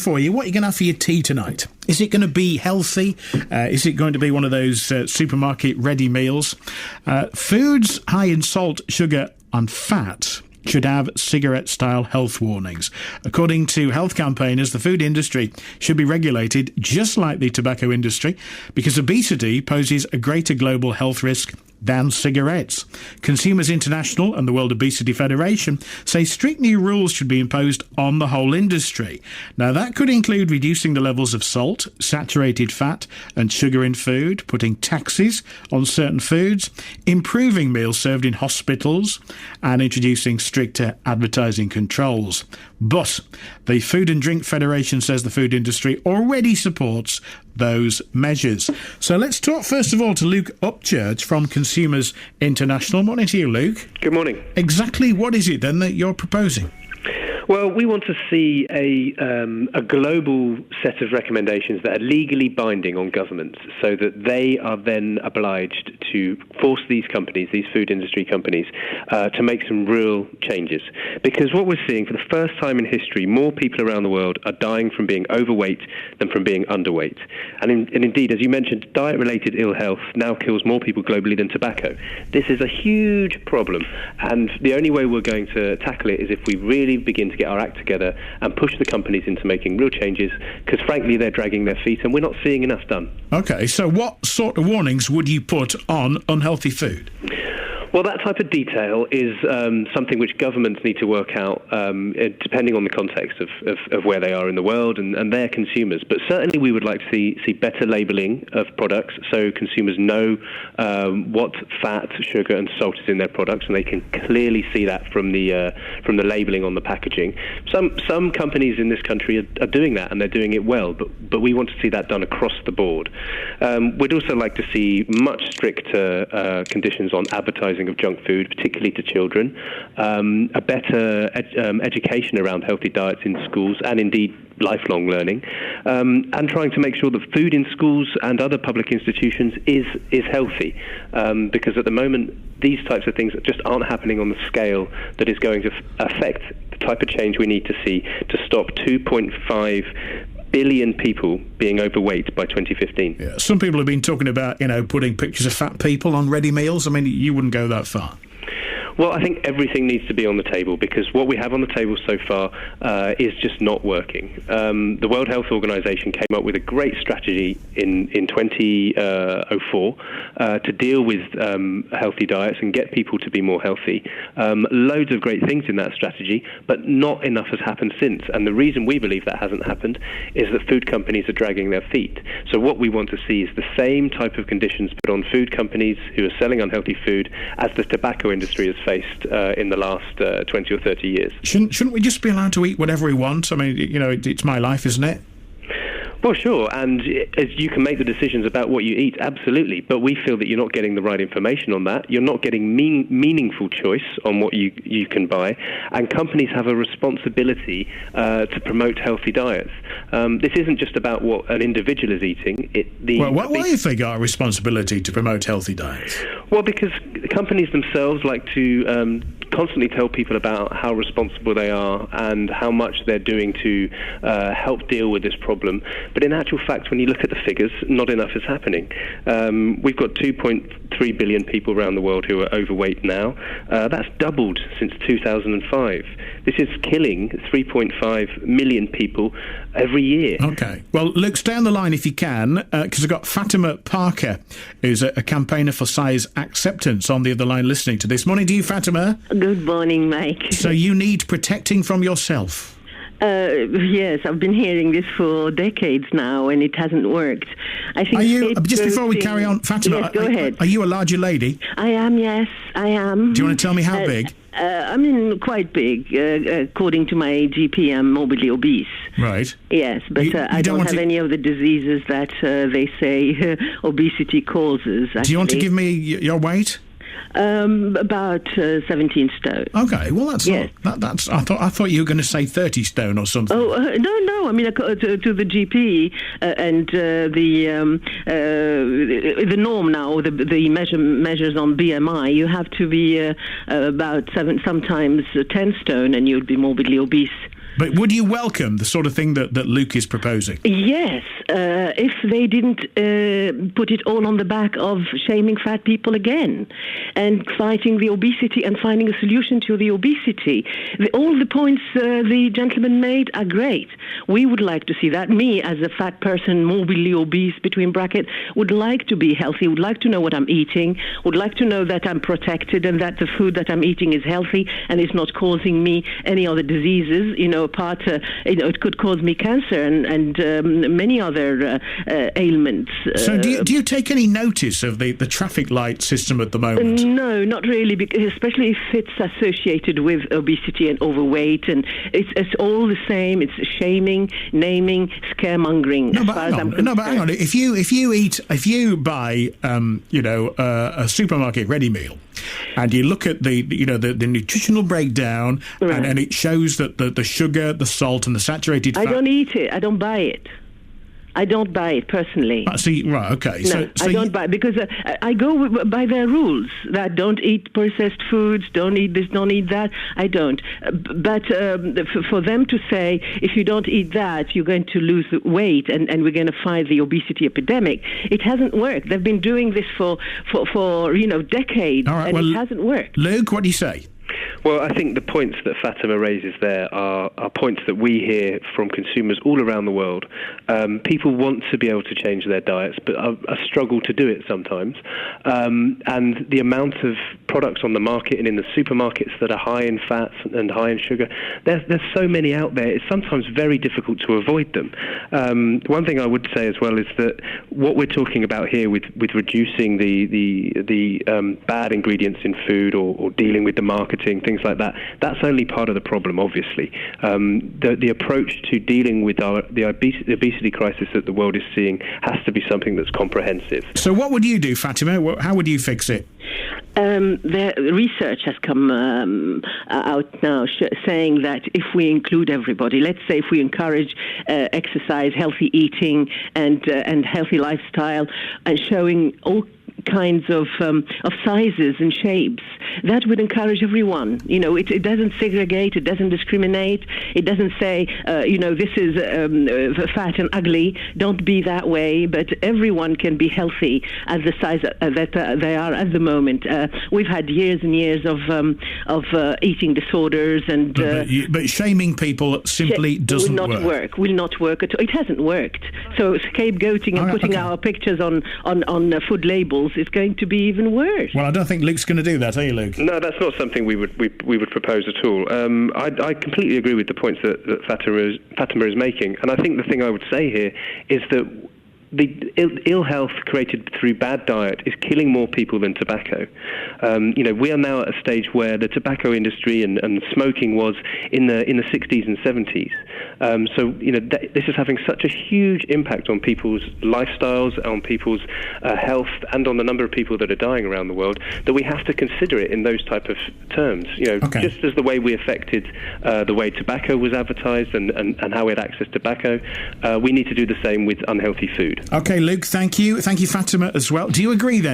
For you, what are you going to have for your tea tonight? Is it going to be healthy? Is it going to be one of those supermarket ready meals? Foods high in salt, sugar and fat should have cigarette-style health warnings. According to health campaigners, the food industry should be regulated just like the tobacco industry because obesity poses a greater global health risk than cigarettes. Consumers International and the World Obesity Federation say strict new rules should be imposed on the whole industry. Now, that could include reducing the levels of salt, saturated fat and sugar in food, putting taxes on certain foods, improving meals served in hospitals and introducing stricter advertising controls. But the Food and Drink Federation says the food industry already supports those measures. So let's talk first of all to Luke Upchurch from Consumers International. Morning to you, Luke. Good morning. Exactly what is it then that you're proposing? Well, we want to see a global set of recommendations that are legally binding on governments so that they are then obliged to force these companies, these food industry companies, to make some real changes. Because what we're seeing for the first time in history, more people around the world are dying from being overweight than from being underweight. And indeed, as you mentioned, diet-related ill health now kills more people globally than tobacco. This is a huge problem, and the only way we're going to tackle it is if we really begin to get our act together and push the companies into making real changes, because frankly they're dragging their feet and we're not seeing enough done. Okay, so what sort of warnings would you put on unhealthy food? Well, that type of detail is something which governments need to work out depending on the context of where they are in the world and their consumers. But certainly we would like to see better labelling of products so consumers know what fat, sugar and salt is in their products, and they can clearly see that from the labelling on the packaging. Some companies in this country are doing that, and they're doing it well, but we want to see that done across the board. We'd also like to see much stricter conditions on advertising of junk food, particularly to children, a better education around healthy diets in schools and indeed lifelong learning, and trying to make sure that food in schools and other public institutions is healthy, because at the moment these types of things just aren't happening on the scale that is going to affect the type of change we need to see to stop 2.5 billion people being overweight by 2015. Yeah, some people have been talking about, putting pictures of fat people on ready meals. I mean, you wouldn't go that far. Well, I think everything needs to be on the table, because what we have on the table so far is just not working. The World Health Organization came up with a great strategy in 2004 to deal with healthy diets and get people to be more healthy. Loads of great things in that strategy, but not enough has happened since. And the reason we believe that hasn't happened is that food companies are dragging their feet. So what we want to see is the same type of conditions put on food companies who are selling unhealthy food as the tobacco industry has faced in the last 20 or 30 years. Shouldn't we just be allowed to eat whatever we want? I mean, it's my life, isn't it? Well, sure, and as you can make the decisions about what you eat, absolutely, but we feel that you're not getting the right information on that. You're not getting meaningful choice on what you can buy, and companies have a responsibility to promote healthy diets. This isn't just about what an individual is eating. Why have they got a responsibility to promote healthy diets? Well, because companies themselves like to constantly tell people about how responsible they are and how much they're doing to help deal with this problem. But in actual fact, when you look at the figures, not enough is happening. We've got 2.3 billion people around the world who are overweight now. That's doubled since 2005. This is killing 3.5 million people every year. Okay. Well, Luke, stay on the line if you can, because I've got Fatima Parker, who's a campaigner for size acceptance, on the other line listening to this. Morning to you, Fatima. Good morning, Mike. So you need protecting from yourself? Yes, I've been hearing this for decades now, and it hasn't worked. I think. Just before we carry on, Fatima, yes, go ahead. Are you a larger lady? I am. Yes, I am. Do you want to tell me how big? I mean, quite big. According to my GP, I'm morbidly obese. Right. Yes, but I don't have any of the diseases that they say obesity causes. Actually. Do you want to give me your weight? About 17 stone. Okay, well that's yes. That's. I thought you were going to say 30 stone or something. Oh no! I mean, to the GP and the norm now, the measures on BMI, you have to be about 7, sometimes 10 stone, and you'd be morbidly obese. But would you welcome the sort of thing that Luke is proposing? Yes, if they didn't put it all on the back of shaming fat people again and fighting the obesity and finding a solution to the obesity. All the points the gentleman made are great. We would like to see that. Me, as a fat person, morbidly obese, between brackets, would like to be healthy, would like to know what I'm eating, would like to know that I'm protected and that the food that I'm eating is healthy and is not causing me any other diseases. It could cause me cancer and many other ailments. So do you take any notice of the traffic light system at the moment? No, not really, because especially if it's associated with obesity and overweight, and it's all the same. It's shaming, naming, scaremongering. No, but hang on. If you buy a supermarket ready meal, and you look at the nutritional breakdown, right, and it shows that the sugar, the salt, and the saturated fat. I don't eat it. I don't buy it. I don't buy it personally. Right, okay. No, I don't buy it because I go by their rules that don't eat processed foods, don't eat this, don't eat that. I don't. But for them to say, if you don't eat that, you're going to lose weight and we're going to fight the obesity epidemic, it hasn't worked. They've been doing this for decades, all right, and it hasn't worked. Luke, what do you say? Well, I think the points that Fatima raises there are points that we hear from consumers all around the world. People want to be able to change their diets, but struggle to do it sometimes. And the amount of products on the market and in the supermarkets that are high in fats and high in sugar, there's so many out there, it's sometimes very difficult to avoid them. One thing I would say as well is that what we're talking about here with reducing the bad ingredients in food or dealing with the marketing, things like that, that's only part of the problem, obviously. The approach to dealing with the obesity crisis that the world is seeing has to be something that's comprehensive. So what would you do, Fatima? How would you fix it? The research has come out now saying that if we include everybody, let's say if we encourage exercise, healthy eating, and healthy lifestyle, and showing all kinds of sizes and shapes, that would encourage everyone. It doesn't segregate, it doesn't discriminate, it doesn't say, this is fat and ugly, don't be that way, but everyone can be healthy at the size that they are at the moment. We've had years and years of eating disorders, and but shaming people simply doesn't work. Will not work at all. It hasn't worked. So scapegoating and putting our pictures on food labels is going to be even worse. Well, I don't think Luke's going to do that, are you, Luke? No, that's not something we would propose at all. I completely agree with the points that Fatima is making, and I think the thing I would say here is that the ill health created through bad diet is killing more people than tobacco. We are now at a stage where the tobacco industry and smoking was in the 60s and 70s. This is having such a huge impact on people's lifestyles, on people's health, and on the number of people that are dying around the world, that we have to consider it in those type of terms. Okay. Just as the way we affected the way tobacco was advertised and how we had access to tobacco, we need to do the same with unhealthy food. Okay, Luke, thank you. Thank you, Fatima, as well. Do you agree then?